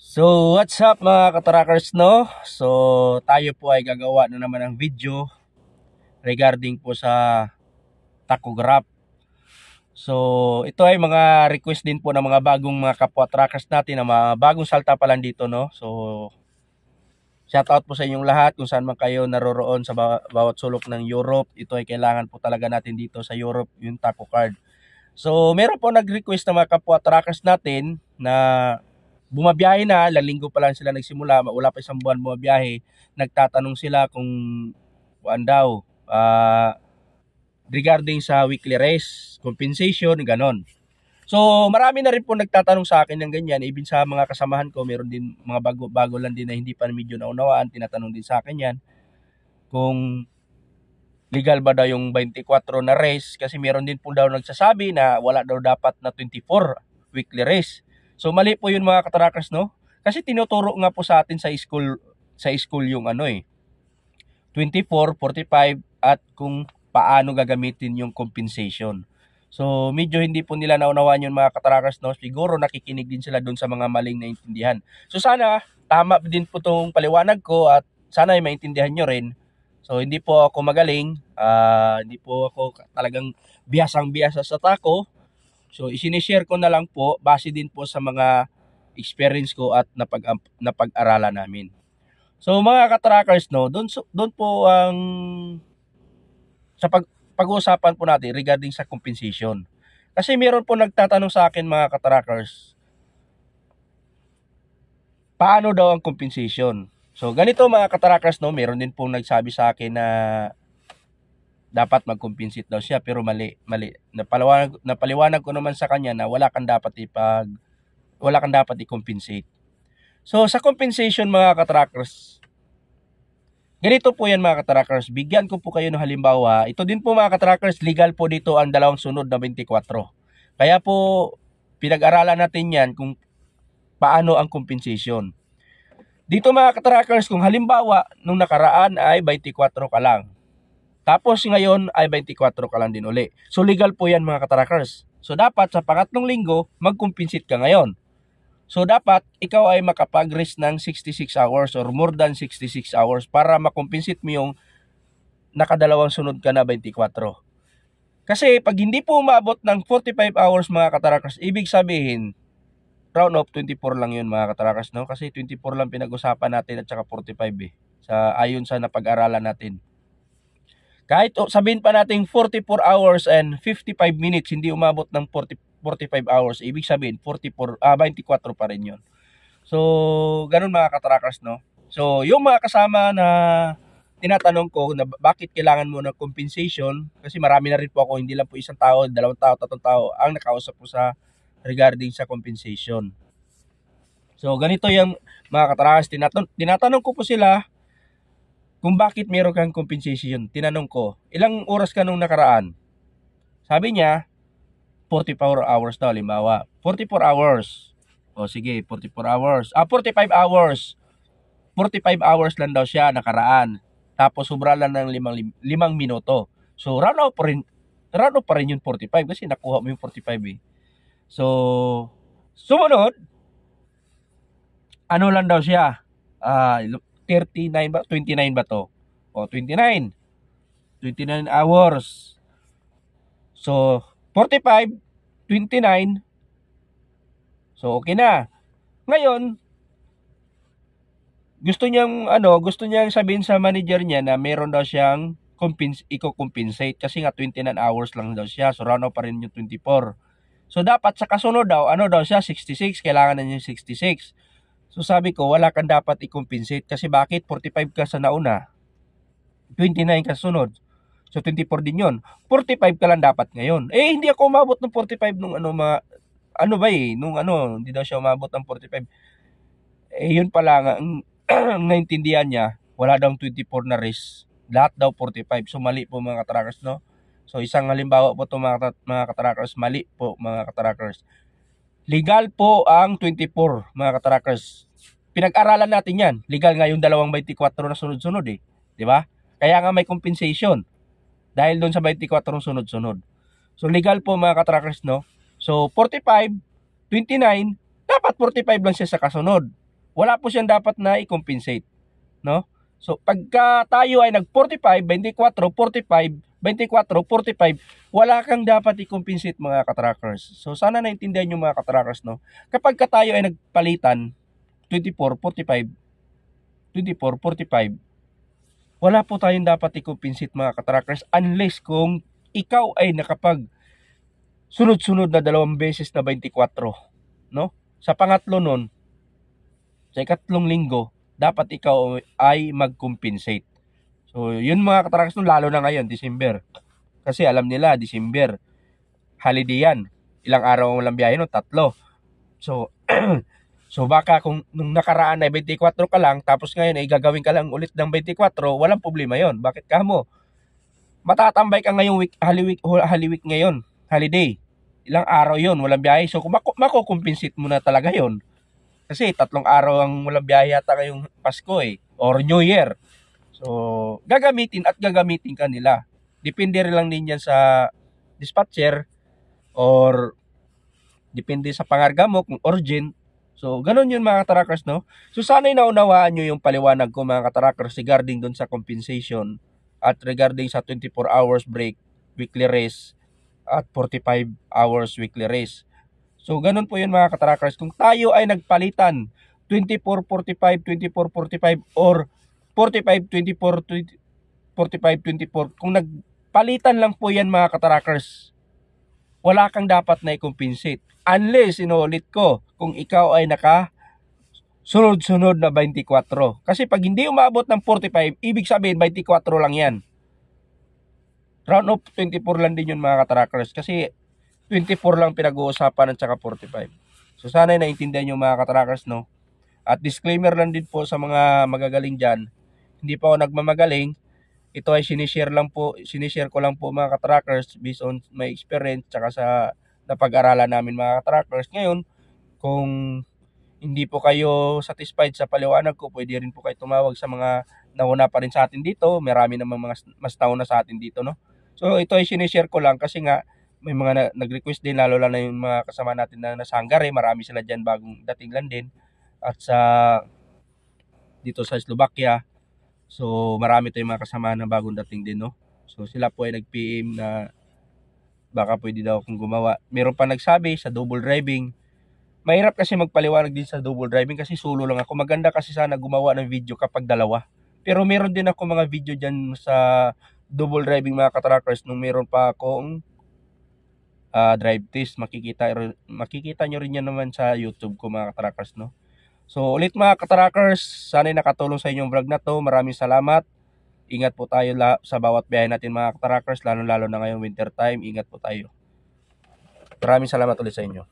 So, what's up mga katrackers, no? So, tayo po ay gagawa na naman ng video regarding po sa tachograph. So, ito ay mga request din po ng mga bagong mga kapwa trackers natin na mga bagong salta pa lang dito, no? So, shout out po sa inyong lahat kung saan man kayo naroroon sa bawat sulok ng Europe. Ito ay kailangan po talaga natin dito sa Europe, yung tacho card. So, meron po nag-request ng mga kapwa trackers natin na bumabiyahe na, ilang linggo pa lang sila nagsimula, wala pa isang buwan bumabiyahe, nagtatanong sila kung kuan daw, regarding sa weekly race, compensation, ganon. So, marami na rin po nagtatanong sa akin ng ganyan, even sa mga kasamahan ko, meron din mga bago lang din na hindi pa medyo naunawaan, tinatanong din sa akin yan, kung legal ba daw yung 24 na race, kasi meron din po daw nagsasabi na wala daw dapat na 24 weekly race. So mali po yun mga katrackers, no? Kasi tinuturo nga po sa atin sa school yung 24, 45 at kung paano gagamitin yung compensation. So medyo hindi po nila naunawaan yun mga katrackers, no? Siguro nakikinig din sila doon sa mga maling naintindihan. So sana tama din po tong paliwanag ko at sana ay maintindihan nyo rin. So hindi po ako magaling, hindi po ako talagang biyasang-biyasa sa tako. So isinishare ko na lang po base din po sa mga experience ko at napag-aralan namin. So mga ka-trackers, no, doon po ang sa pag-uusapan po natin regarding sa compensation. Kasi meron po nagtatanong sa akin mga ka-trackers, paano daw ang compensation? So ganito mga ka-trackers, no, meron din pong nagsabi sa akin na dapat mag-compensate daw siya, pero mali. Napaliwanag ko naman sa kanya na wala kang dapat i-compensate. So sa compensation mga ka-trackers, ganito po yan mga ka-trackers, bigyan ko po kayo ng halimbawa. Ito din po mga ka-trackers, legal po dito ang dalawang sunod na 24. Kaya po pinag-aralan natin yan kung paano ang compensation. Dito mga ka-trackers, kung halimbawa nung nakaraan ay 24 ka lang, tapos ngayon ay 24 ka lang din uli. So legal po yan mga ka-trackers. So dapat sa pangatlong linggo, mag-compensate ka ngayon. So dapat ikaw ay makapag-rest ng 66 hours or more than 66 hours para makompensate mo yung nakadalawang sunod ka na 24. Kasi pag hindi po umabot ng 45 hours mga ka-trackers, ibig sabihin, round of 24 lang yun mga ka-trackers, no? Kasi 24 lang pinag-usapan natin at saka 45 ayon sa napag-aralan natin. Kahit sabihin pa natin 44 hours and 55 minutes, hindi umabot ng 45 hours, ibig sabihin 24 pa rin yun. So, ganun mga ka-trackers, no? So, yung mga kasama na tinatanong ko na bakit kailangan mo ng compensation, kasi marami na rin po ako, hindi lang po isang tao, dalawang tao, tatlong tao ang nakausap po sa regarding sa compensation. So, ganito yung mga ka-trackers, tinatanong ko po sila kung bakit meron kang compensation. Tinanong ko, ilang oras ka nung nakaraan? Sabi niya, 44 hours daw, halimbawa. 44 hours. O sige, 44 hours. 45 hours. 45 hours lang daw siya nakaraan. Tapos sobra lang ng 5 minuto. So, round up pa rin yung 45 kasi nakuha mo yung 45 eh. So, sumunod, ano lang daw siya? 39 ba? 29 ba to? O, 29 hours. So, 45, 29. So, okay na. Ngayon, gusto niyang sabihin sa manager niya na meron daw siyang i-compensate kasi nga 29 hours lang daw siya. So, round up pa rin yung 24. So, dapat sa kasunod daw, siya? 66. Kailangan na niya 66. So sabi ko, wala kang dapat i-compensate kasi bakit? 45 ka sa nauna, 29 ka sunod. So 24 din yun. 45 ka lang dapat ngayon. Eh hindi ako umabot ng 45 nung hindi daw siya umabot ng 45. Eh yun pala nga, ang naintindihan niya, wala daw 24 na race. Lahat daw 45. So mali po mga ka-trackers, no? So isang halimbawa po ito mga ka-trackers, mali po mga ka-trackers. Legal po ang 24 mga ka-trackers. Pinag-aralan natin yan. Legal nga yung dalawang 24 na sunod-sunod eh. Di ba? Kaya nga may compensation. Dahil doon sa 24 sunod-sunod. So legal po mga ka-trackers, no? So 45, 29, dapat 45 lang siya sa kasunod. wala po siyang dapat na i-compensate, no? So pagka tayo ay nag 45, 24, 45, 24, 45, wala kang dapat i-compensate mga katrackers. So sana naintindihan niyo mga katrackers, no? Kapag tayo ay nagpalitan 24, 45, 24, 45, wala po tayong dapat i-compensate mga katrackers unless kung ikaw ay nakapag sunod-sunod na 2 beses na 24, no? Sa pangatlo nun, sa ikatlong linggo, dapat ikaw ay mag-compensate. So, yun mga katrackers nun, lalo na ngayon, December. Kasi alam nila, December, holiday yan. Ilang araw ang walang biyahe nun? 3. So, so baka kung nung nakaraan ay 24 ka lang, tapos ngayon ay gagawin ka lang ulit ng 24, walang problema yon. Bakit ka mo? Matatambay ka ngayong Holy Week ngayon, holiday. Ilang araw yon, walang biyahe. So, mako-compensate mo na talaga yon. Kasi 3 araw ang walang biyahe yata ngayong Pasko or New Year. So, gagamitin ka nila. Depende rin lang din yan sa dispatcher or depende sa pangarga mo kung urgent. So, ganun yun mga katrackers, no? So, sana'y naunawaan nyo yung paliwanag ko mga katrackers regarding dun sa compensation at regarding sa 24 hours break, weekly rest, at 45 hours weekly rest. So, ganun po yun mga katrackers. Kung tayo ay nagpalitan 24-45, 24-45 or 45-24, 45-24, kung nagpalitan lang po yan mga katrackers, wala kang dapat na i-compensate. Unless, inuulit ko, kung ikaw ay naka sunod-sunod na 24. Kasi pag hindi umabot ng 45, ibig sabihin 24 lang yan. Round of 24 lang din yun mga katrackers. Kasi 24 lang pinag-uusapan at saka 45. So sana naintindihan nyo mga katrackers, no? At disclaimer lang din po sa mga magagaling dyan. Hindi pa ako nagmamagaling. Ito ay sinishare ko lang po mga katrackers based on my experience tsaka sa napag-aralan namin mga katrackers. Ngayon, kung hindi po kayo satisfied sa paliwanag ko, pwede rin po kayo tumawag sa mga nauna pa rin sa atin dito. Marami namang mga mas nauna sa atin dito, no? So ito ay sinishare ko lang kasi nga may mga nag-request din, lalo lang na yung mga kasama natin na nasa Hungary. Marami sila dyan bagong dating lang din. At sa dito sa Slovakia, so marami tayong mga kasama na bagong dating din, no? So sila po ay nag-PM na baka pwede daw akong gumawa. Meron pa nagsabi sa double driving. Mahirap kasi magpaliwanag din sa double driving kasi solo lang ako. Maganda kasi sana gumawa ng video kapag dalawa. Pero meron din ako mga video dyan sa double driving mga katrackers nung meron pa akong drive test. Makikita nyo rin yan naman sa YouTube ko mga katrackers, no? So ulit mga katrackers, sana'y nakatulong sa inyong vlog na to. Maraming salamat. Ingat po tayo sa bawat biyahe natin mga katrackers, lalo na ngayong winter time. Ingat po tayo. Maraming salamat ulit sa inyo.